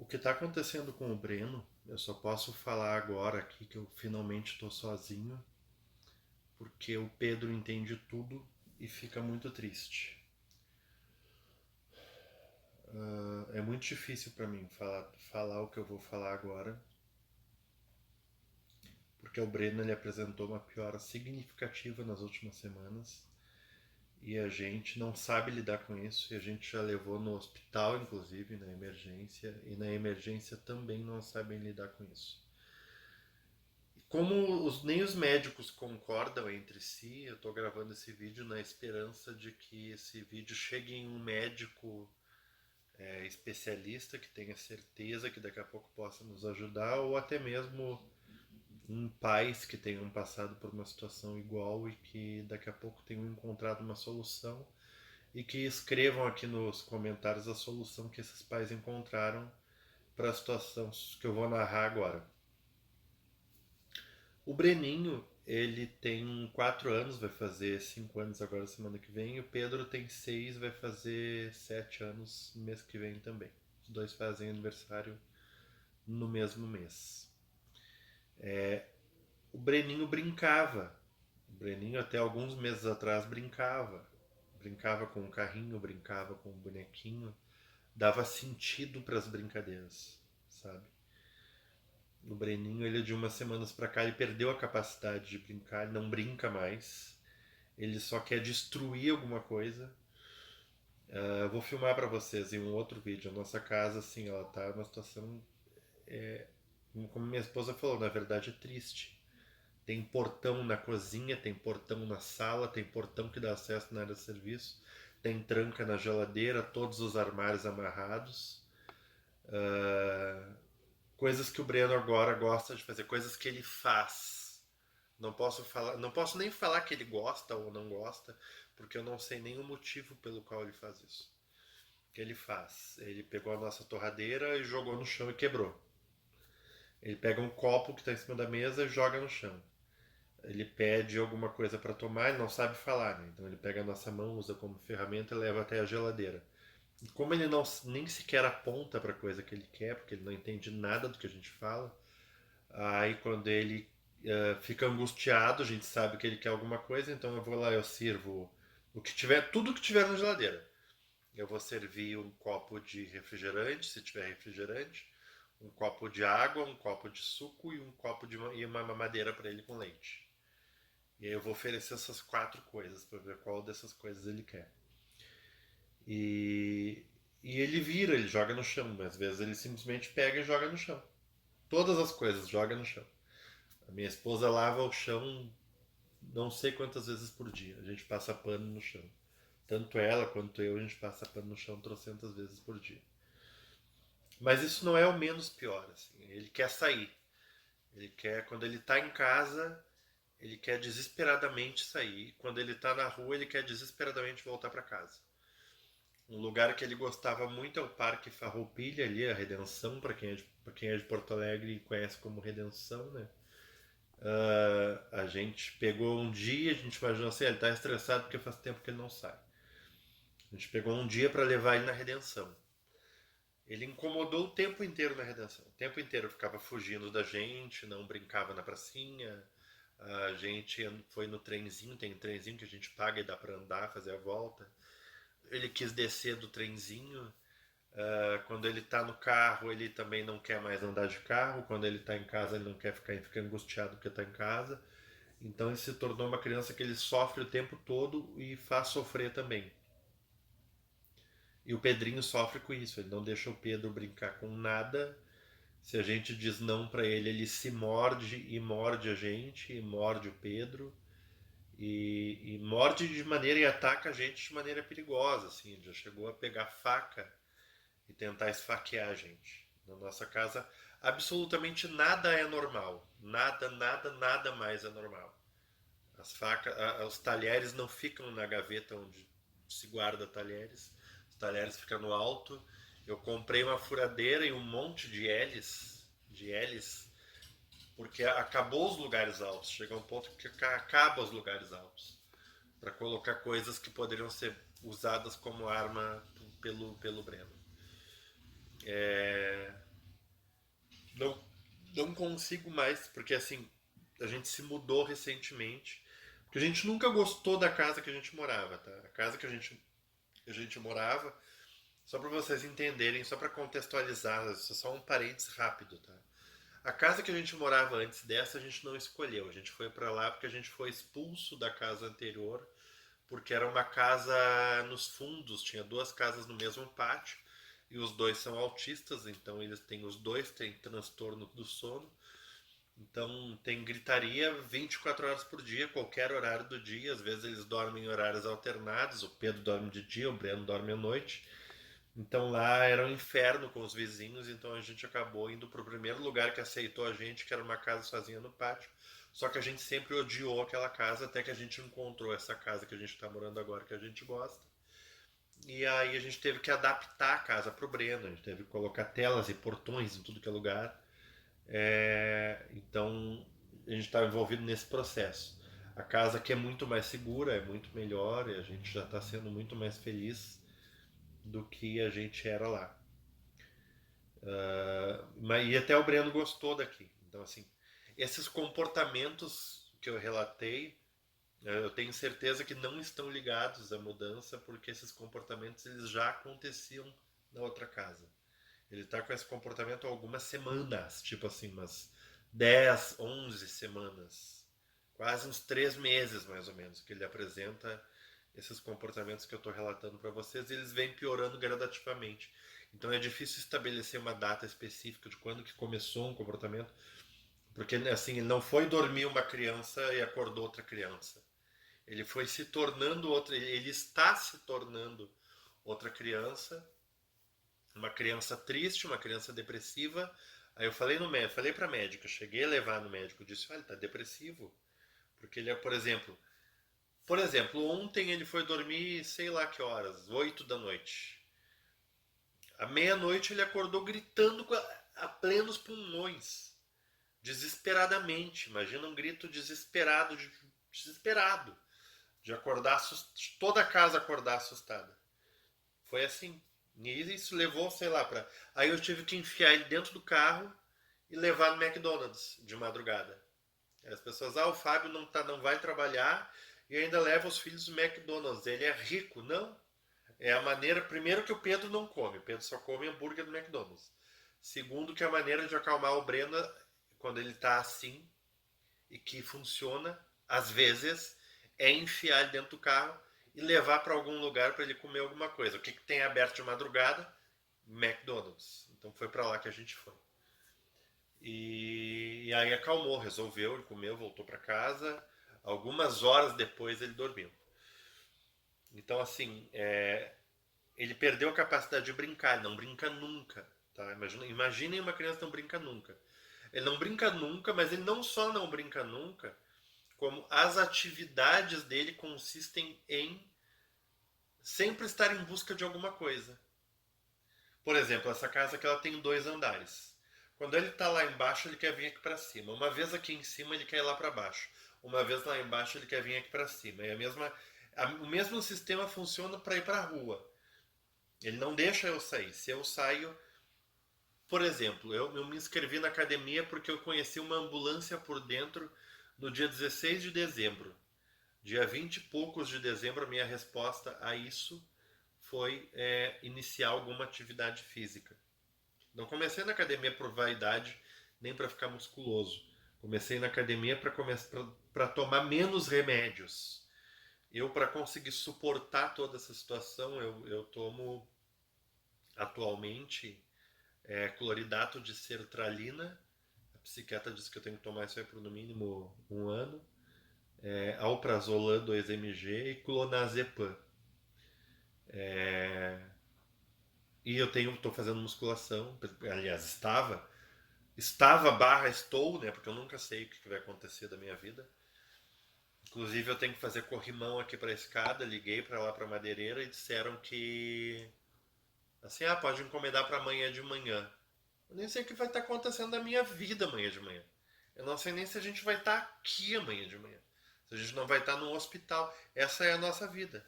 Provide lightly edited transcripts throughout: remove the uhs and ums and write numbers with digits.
O que está acontecendo com o Breno, eu só posso falar agora aqui que eu finalmente estou sozinho, porque o Pedro entende tudo e fica muito triste. É muito difícil para mim falar o que eu vou falar agora, porque o Breno ele apresentou uma piora significativa nas últimas semanas e a gente não sabe lidar com isso e a gente já levou no hospital, inclusive na emergência, e na emergência também não sabem lidar com isso. Como nem os médicos concordam entre si, eu estou gravando esse vídeo na esperança de que esse vídeo chegue em um médico especialista que tenha certeza que daqui a pouco possa nos ajudar, ou até mesmo em pais que tenham passado por uma situação igual e que daqui a pouco tenham encontrado uma solução e que escrevam aqui nos comentários a solução que esses pais encontraram para a situação que eu vou narrar agora. O Breninho, ele tem 4 anos, vai fazer 5 anos agora semana que vem. E o Pedro tem 6, vai fazer 7 anos mês que vem também. Os dois fazem aniversário no mesmo mês. O Breninho brincava. O Breninho até alguns meses atrás brincava. Brincava com um carrinho, brincava com um bonequinho. Dava sentido para as brincadeiras, sabe? O Breninho, ele de umas semanas pra cá, ele perdeu a capacidade de brincar, ele não brinca mais. Ele só quer destruir alguma coisa. Eu vou filmar para vocês em um outro vídeo. A nossa casa, assim, ela tá numa situação, como minha esposa falou, na verdade é triste. Tem portão na cozinha, tem portão na sala, tem portão que dá acesso na área de serviço, tem tranca na geladeira, todos os armários amarrados. Coisas que o Breno agora gosta de fazer, coisas que ele faz. Não posso nem falar que ele gosta ou não gosta, porque eu não sei nenhum motivo pelo qual ele faz isso. O que ele faz? Ele pegou a nossa torradeira e jogou no chão e quebrou. Ele pega um copo que está em cima da mesa e joga no chão. Ele pede alguma coisa para tomar, ele não sabe falar, né? Então ele pega a nossa mão, usa como ferramenta e leva até a geladeira. E como ele não, nem sequer aponta para a coisa que ele quer, porque ele não entende nada do que a gente fala, aí quando ele fica angustiado, a gente sabe que ele quer alguma coisa, então eu vou lá, eu sirvo o que tiver, tudo que tiver na geladeira. Eu vou servir um copo de refrigerante, se tiver refrigerante, um copo de água, um copo de suco e um copo de e uma mamadeira para ele com leite. E aí eu vou oferecer essas 4 coisas para ver qual dessas coisas ele quer. E, e ele vira, ele joga no chão, mas às vezes ele simplesmente pega e joga no chão. Todas as coisas joga no chão. A minha esposa lava o chão não sei quantas vezes por dia. A gente passa pano no chão. Tanto ela quanto eu, a gente passa pano no chão trocentas vezes por dia. Mas isso não é o menos pior, assim. Ele quer sair. Ele quer, quando ele tá em casa, ele quer desesperadamente sair. Quando ele tá na rua, ele quer desesperadamente voltar para casa. Um lugar que ele gostava muito é o Parque Farroupilha, ali, a Redenção, para quem é de Porto Alegre e conhece como Redenção, né? A gente pegou um dia, a gente imaginou assim, ele tá estressado porque faz tempo que ele não sai. A gente pegou um dia para levar ele na Redenção. Ele incomodou o tempo inteiro na Redenção. O tempo inteiro ficava fugindo da gente, não brincava na pracinha. A gente foi no trenzinho, tem um trenzinho que a gente paga e dá para andar, fazer a volta. Ele quis descer do trenzinho. Quando ele tá no carro, ele também não quer mais andar de carro. Quando ele tá em casa, ele não quer ficar angustiado porque tá em casa. Então ele se tornou uma criança que ele sofre o tempo todo e faz sofrer também. E o Pedrinho sofre com isso, ele não deixa o Pedro brincar com nada. Se a gente diz não para ele, ele se morde e morde a gente, e morde o Pedro. E morde de maneira e ataca a gente de maneira perigosa, assim. Ele já chegou a pegar faca e tentar esfaquear a gente. Na nossa casa, absolutamente nada é normal. Nada, nada, nada mais é normal. As facas, os talheres não ficam na gaveta onde se guarda talheres. Os talheres ficam no alto. Eu comprei uma furadeira e um monte de hélices, porque acabou os lugares altos. Chega um ponto que acaba os lugares altos para colocar coisas que poderiam ser usadas como arma pelo Breno. consigo mais, porque assim, a gente se mudou recentemente. Porque a gente nunca gostou da casa que a gente morava, tá? A casa que a gente morava, só para vocês entenderem, só para contextualizar, isso é só um parênteses rápido, tá? A casa que a gente morava antes dessa, a gente não escolheu. A gente foi para lá porque a gente foi expulso da casa anterior, porque era uma casa nos fundos, tinha duas casas no mesmo pátio, e os dois são autistas, então os dois têm transtorno do sono. Então tem gritaria 24 horas por dia, qualquer horário do dia. Às vezes eles dormem em horários alternados. O Pedro dorme de dia, o Breno dorme à noite. Então lá era um inferno com os vizinhos. Então a gente acabou indo para o primeiro lugar que aceitou a gente, que era uma casa sozinha no pátio. Só que a gente sempre odiou aquela casa até que a gente encontrou essa casa que a gente está morando agora, que a gente gosta. E aí a gente teve que adaptar a casa para o Breno. A gente teve que colocar telas e portões em tudo que é lugar. Então a gente está envolvido nesse processo. A casa aqui é muito mais segura, é muito melhor e a gente já está sendo muito mais feliz do que a gente era lá. E até o Breno gostou daqui. Então, assim, esses comportamentos que eu relatei, eu tenho certeza que não estão ligados à mudança, porque esses comportamentos eles já aconteciam na outra casa. Ele está com esse comportamento há algumas semanas, tipo assim, umas 10, 11 semanas, quase uns 3 meses mais ou menos, que ele apresenta esses comportamentos que eu estou relatando para vocês, e eles vêm piorando gradativamente. Então é difícil estabelecer uma data específica de quando que começou um comportamento, porque assim, ele não foi dormir uma criança e acordou outra criança. Ele foi se tornando outra, ele está se tornando outra criança, uma criança triste, uma criança depressiva. Aí eu falei no médico, falei para médica, cheguei a levar no médico, disse, olha, ele tá depressivo, porque ele é, por exemplo, ontem ele foi dormir, sei lá que horas, 8 da noite. À meia-noite ele acordou gritando a plenos pulmões, desesperadamente. Imagina um grito desesperado, desesperado, de acordar, toda a casa acordar assustada. Foi assim. E isso levou, sei lá, pra. Aí eu tive que enfiar ele dentro do carro e levar no McDonald's de madrugada. Aí as pessoas, o Fábio não vai trabalhar e ainda leva os filhos do McDonald's. Ele é rico. Não. É a maneira, primeiro, que o Pedro não come. O Pedro só come hambúrguer do McDonald's. Segundo, que a maneira de acalmar o Breno, quando ele tá assim, e que funciona, às vezes, é enfiar ele dentro do carro e levar para algum lugar para ele comer alguma coisa. O que tem aberto de madrugada? McDonald's. Então foi para lá que a gente foi. E aí acalmou, resolveu, ele comeu, voltou para casa. Algumas horas depois ele dormiu. Então, assim, ele perdeu a capacidade de brincar, ele não brinca nunca. Tá? Imaginem uma criança que não brinca nunca. Ele não brinca nunca, mas ele não só não brinca nunca, como as atividades dele consistem em sempre estar em busca de alguma coisa. Por exemplo, essa casa que ela tem 2 andares. Quando ele está lá embaixo, ele quer vir aqui para cima. Uma vez aqui em cima, ele quer ir lá para baixo. Uma vez lá embaixo, ele quer vir aqui para cima. O mesmo sistema funciona para ir para a rua. Ele não deixa eu sair. Se eu saio, por exemplo, eu me inscrevi na academia porque eu conheci uma ambulância por dentro no dia 16 de dezembro. Dia 20 e poucos de dezembro, a minha resposta a isso foi iniciar alguma atividade física. Não comecei na academia por vaidade, nem para ficar musculoso. Comecei na academia para tomar menos remédios. Eu, para conseguir suportar toda essa situação, eu tomo atualmente cloridato de sertralina. A psiquiatra disse que eu tenho que tomar isso aí por no mínimo 1 ano. Alprazolam 2 mg e clonazepam. E eu estou fazendo musculação, aliás, estou, né? Porque eu nunca sei o que vai acontecer da minha vida. Inclusive eu tenho que fazer corrimão aqui para a escada, liguei para lá para a madeireira e disseram que assim, pode encomendar para amanhã de manhã. Eu nem sei o que vai estar acontecendo na minha vida amanhã de manhã. Eu não sei nem se a gente vai estar aqui amanhã de manhã. Se a gente não vai estar no hospital. Essa é a nossa vida.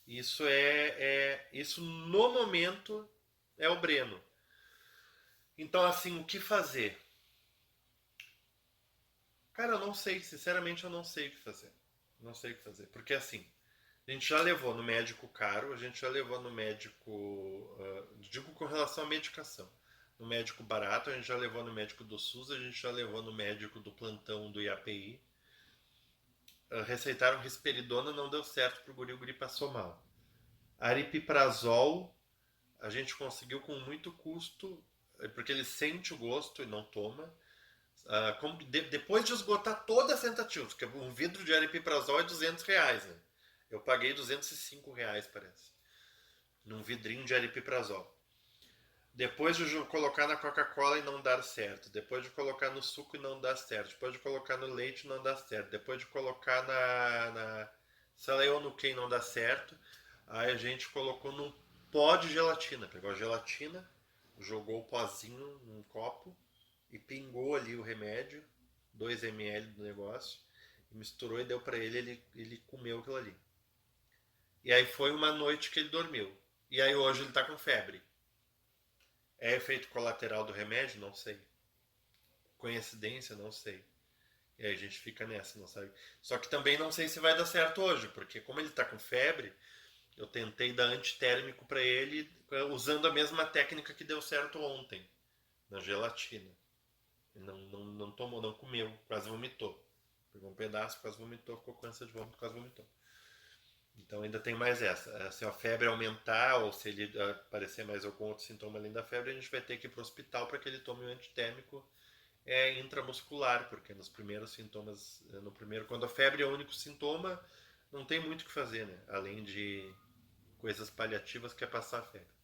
Isso no momento é o Breno. Então, assim, o que fazer? Cara, eu não sei, sinceramente eu não sei o que fazer. Não sei o que fazer, porque assim, a gente já levou no médico caro, a gente já levou no médico, digo com relação à medicação. No médico barato, a gente já levou no médico do SUS, a gente já levou no médico do plantão do IAPI. Receitaram risperidona, não deu certo pro guri, o guri passou mal. Aripiprazol, a gente conseguiu com muito custo, porque ele sente o gosto e não toma. Depois de esgotar todas as tentativas, porque um vidro de aripiprazol é R$ 200, né? Eu paguei R$ 205, parece, num vidrinho de aripiprazol. Depois de colocar na Coca-Cola e não dar certo, depois de colocar no suco e não dar certo, depois de colocar no leite e não dar certo, depois de colocar sei lá eu no que não dá certo, aí a gente colocou num pó de gelatina, pegou a gelatina, jogou o pozinho num copo e pingou ali o remédio, 2 ml do negócio, e misturou e deu para ele comeu aquilo ali. E aí foi uma noite que ele dormiu. E aí hoje ele tá com febre. É efeito colateral do remédio? Não sei. Coincidência? Não sei. E aí a gente fica nessa, não sabe? Só que também não sei se vai dar certo hoje, porque como ele tá com febre, eu tentei dar antitérmico para ele usando a mesma técnica que deu certo ontem, na gelatina. Ele não tomou, não comeu, quase vomitou. Pegou um pedaço, quase vomitou, ficou com ânsia de vômito, quase vomitou. Então ainda tem mais essa. Se a febre aumentar ou se ele aparecer mais algum outro sintoma além da febre, a gente vai ter que ir para o hospital para que ele tome um antitérmico intramuscular, porque nos primeiros sintomas, quando a febre é o único sintoma, não tem muito o que fazer, né? Além de coisas paliativas que é passar a febre.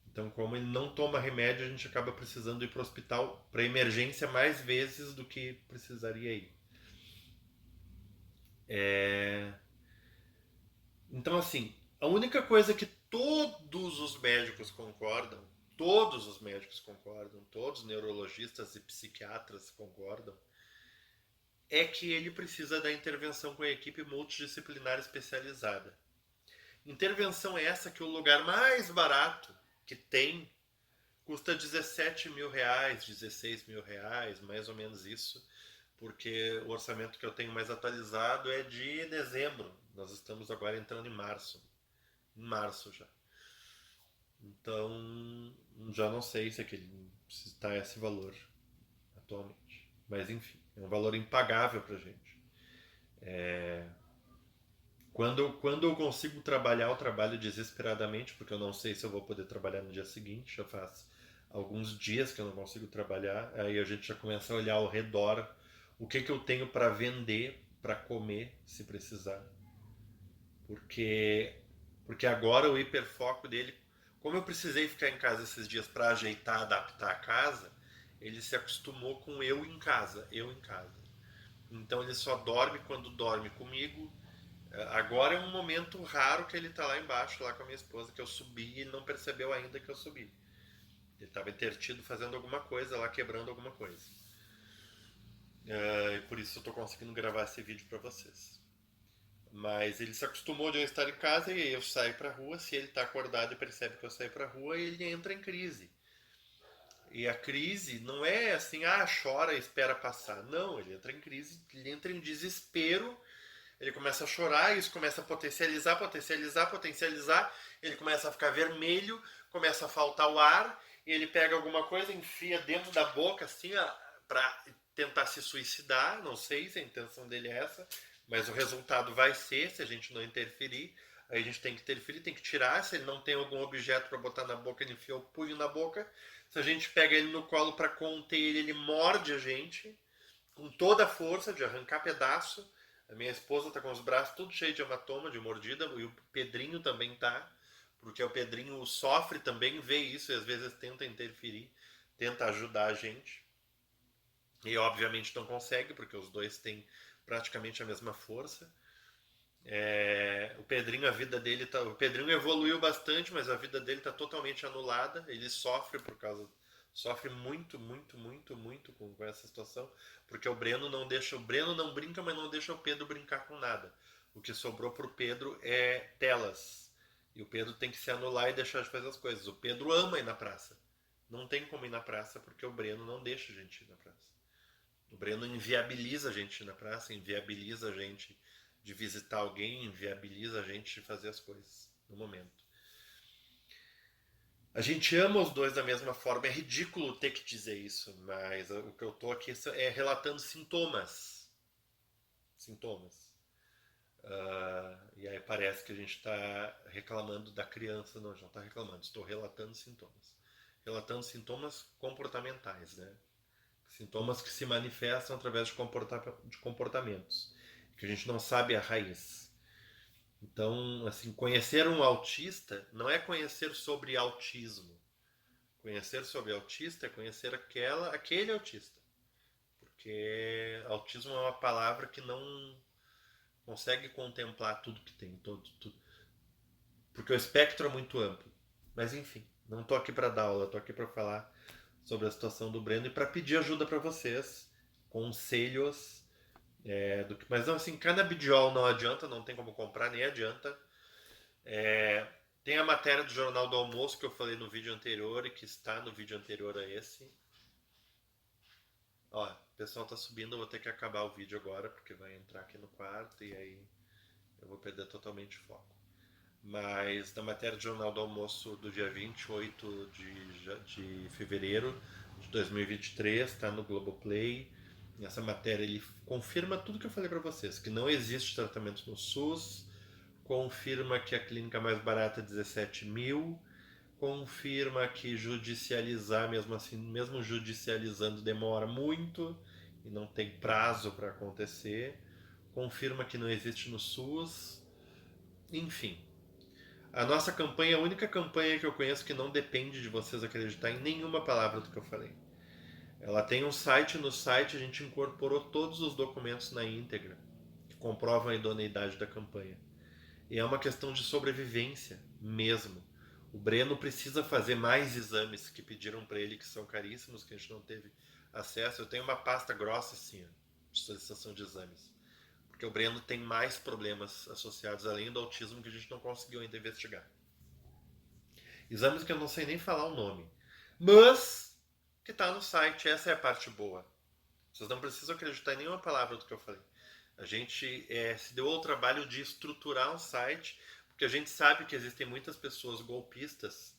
Então, como ele não toma remédio, a gente acaba precisando ir para o hospital para emergência mais vezes do que precisaria ir. Então, assim, a única coisa que todos os médicos concordam, todos os neurologistas e psiquiatras concordam, é que ele precisa da intervenção com a equipe multidisciplinar especializada. Intervenção essa que o lugar mais barato que tem custa R$ 17.000, R$ 16.000, mais ou menos isso, porque o orçamento que eu tenho mais atualizado é de dezembro. Nós estamos agora entrando em março. Em março já. Então, já não sei se está esse valor atualmente. Mas enfim, é um valor impagável pra gente. Quando eu consigo trabalhar, eu trabalho desesperadamente, porque eu não sei se eu vou poder trabalhar no dia seguinte. Já faz alguns dias que eu não consigo trabalhar. Aí a gente já começa a olhar ao redor o que eu tenho para vender, para comer, se precisar. Porque, porque agora o hiperfoco dele, como eu precisei ficar em casa esses dias para ajeitar, adaptar a casa, ele se acostumou com eu em casa, eu em casa. Então ele só dorme quando dorme comigo. Agora é um momento raro que ele tá lá embaixo, lá com a minha esposa, que eu subi e ele não percebeu ainda que eu subi. Ele estava entretido fazendo alguma coisa lá, quebrando alguma coisa. E por isso eu tô conseguindo gravar esse vídeo para vocês. Mas ele se acostumou de eu estar em casa e eu saio pra rua. Se ele tá acordado e percebe que eu saio pra rua, ele entra em crise. E a crise não é assim, chora e espera passar. Não, ele entra em crise, ele entra em desespero. Ele começa a chorar, isso começa a potencializar, potencializar, potencializar. Ele começa a ficar vermelho, começa a faltar o ar. E ele pega alguma coisa, enfia dentro da boca, assim, pra tentar se suicidar. Não sei se a intenção dele é essa, mas o resultado vai ser, se a gente não interferir. Aí a gente tem que interferir, tem que tirar. Se ele não tem algum objeto para botar na boca, ele enfia o punho na boca. Se a gente pega ele no colo para conter ele, ele morde a gente com toda a força de arrancar pedaço. A minha esposa tá com os braços tudo cheio de hematoma, de mordida, e o Pedrinho também tá, porque o Pedrinho sofre também, vê isso e às vezes tenta interferir, tenta ajudar a gente. E obviamente não consegue, porque os dois têm praticamente a mesma força. O Pedrinho, a vida dele tá. O Pedrinho evoluiu bastante, mas a vida dele tá totalmente anulada. Ele sofre por causa. Sofre muito, muito, muito, muito com essa situação. Porque o Breno não deixa. O Breno não brinca, mas não deixa o Pedro brincar com nada. O que sobrou pro Pedro é telas. E o Pedro tem que se anular e deixar de fazer as coisas. O Pedro ama ir na praça. Não tem como ir na praça porque o Breno não deixa a gente ir na praça. O Breno inviabiliza a gente ir na praça, inviabiliza a gente de visitar alguém, inviabiliza a gente de fazer as coisas no momento. A gente ama os dois da mesma forma. É ridículo ter que dizer isso, mas o que eu tô aqui é relatando sintomas. Sintomas. E aí parece que a gente está reclamando da criança. Não, a gente não está reclamando. Estou relatando sintomas. Relatando sintomas comportamentais, né? Sintomas que se manifestam através de comportamentos. Que a gente não sabe a raiz. Então, assim, conhecer um autista não é conhecer sobre autismo. Conhecer sobre autista é conhecer aquele autista. Porque autismo é uma palavra que não consegue contemplar tudo que tem, tudo. Porque o espectro é muito amplo. Mas enfim, não estou aqui para dar aula, estou aqui para falar sobre a situação do Breno e para pedir ajuda para vocês, conselhos, mas não, assim, canabidiol não adianta, não tem como comprar, nem adianta. Tem a matéria do Jornal do Almoço que eu falei no vídeo anterior e que está no vídeo anterior a esse. Ó, o pessoal tá subindo, eu vou ter que acabar o vídeo agora, porque vai entrar aqui no quarto e aí eu vou perder totalmente o foco. Mas na matéria do Jornal do Almoço do dia 28 de fevereiro de 2023, está no Globoplay. Nessa matéria ele confirma tudo que eu falei para vocês, que não existe tratamento no SUS, confirma que a clínica mais barata é 17 mil, confirma que judicializar, mesmo assim, mesmo judicializando, demora muito e não tem prazo para acontecer, confirma que não existe no SUS, enfim. A nossa campanha é a única campanha que eu conheço que não depende de vocês acreditar em nenhuma palavra do que eu falei. Ela tem um site, no site a gente incorporou todos os documentos na íntegra, que comprovam a idoneidade da campanha. E é uma questão de sobrevivência mesmo. O Breno precisa fazer mais exames que pediram para ele, que são caríssimos, que a gente não teve acesso. Eu tenho uma pasta grossa assim, de solicitação de exames. Porque o Breno tem mais problemas associados além do autismo que a gente não conseguiu ainda investigar. Exames que eu não sei nem falar o nome. Mas que está no site, essa é a parte boa. Vocês não precisam acreditar em nenhuma palavra do que eu falei. A gente se deu ao trabalho de estruturar um site, porque a gente sabe que existem muitas pessoas golpistas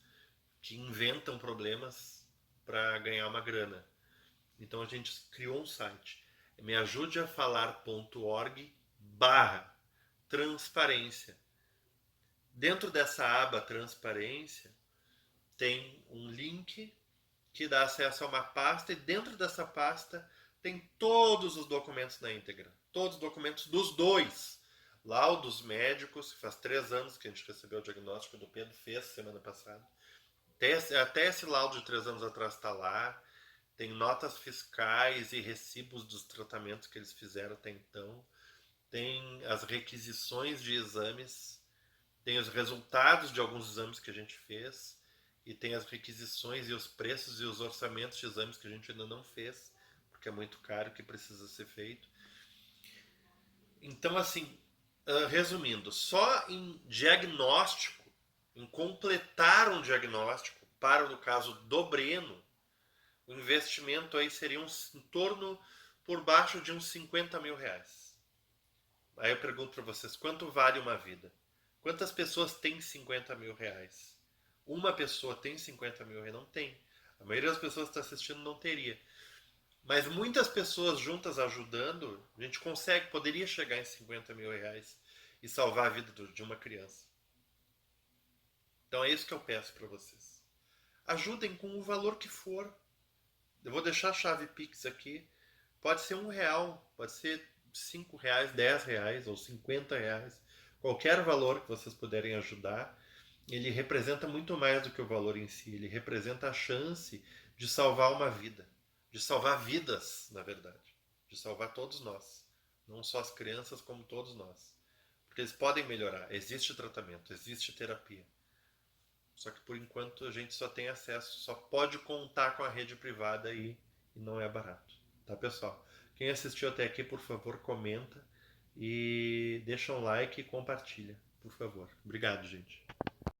que inventam problemas para ganhar uma grana. Então a gente criou um site, meajudeafalar.org/transparência. Dentro dessa aba transparência tem um link que dá acesso a uma pasta e dentro dessa pasta tem todos os documentos na íntegra. Todos os documentos dos dois. Laudos médicos, que faz 3 anos que a gente recebeu o diagnóstico do Pedro, fez semana passada. Até esse laudo de 3 anos atrás está lá. Tem notas fiscais e recibos dos tratamentos que eles fizeram até então. Tem as requisições de exames. Tem os resultados de alguns exames que a gente fez. E tem as requisições e os preços e os orçamentos de exames que a gente ainda não fez, porque é muito caro, que precisa ser feito. Então, assim, resumindo, só em diagnóstico, em completar um diagnóstico, para no caso do Breno, o investimento aí seria em torno, por baixo de uns 50 mil reais. Aí eu pergunto para vocês, quanto vale uma vida? Quantas pessoas têm 50 mil reais? Uma pessoa tem 50 mil reais? Não tem. A maioria das pessoas que está assistindo não teria. Mas muitas pessoas juntas ajudando, a gente poderia chegar em 50 mil reais e salvar a vida de uma criança. Então é isso que eu peço para vocês. Ajudem com o valor que for. Eu vou deixar a chave Pix aqui. Pode ser R$1, pode ser R$5, R$10 ou R$50. Qualquer valor que vocês puderem ajudar, ele representa muito mais do que o valor em si. Ele representa a chance de salvar uma vida. De salvar vidas, na verdade. De salvar todos nós. Não só as crianças, como todos nós. Porque eles podem melhorar. Existe tratamento, existe terapia. Só que por enquanto a gente só tem acesso, só pode contar com a rede privada e não é barato. Tá, pessoal? Quem assistiu até aqui, por favor, comenta e deixa um like e compartilha, por favor. Obrigado, gente.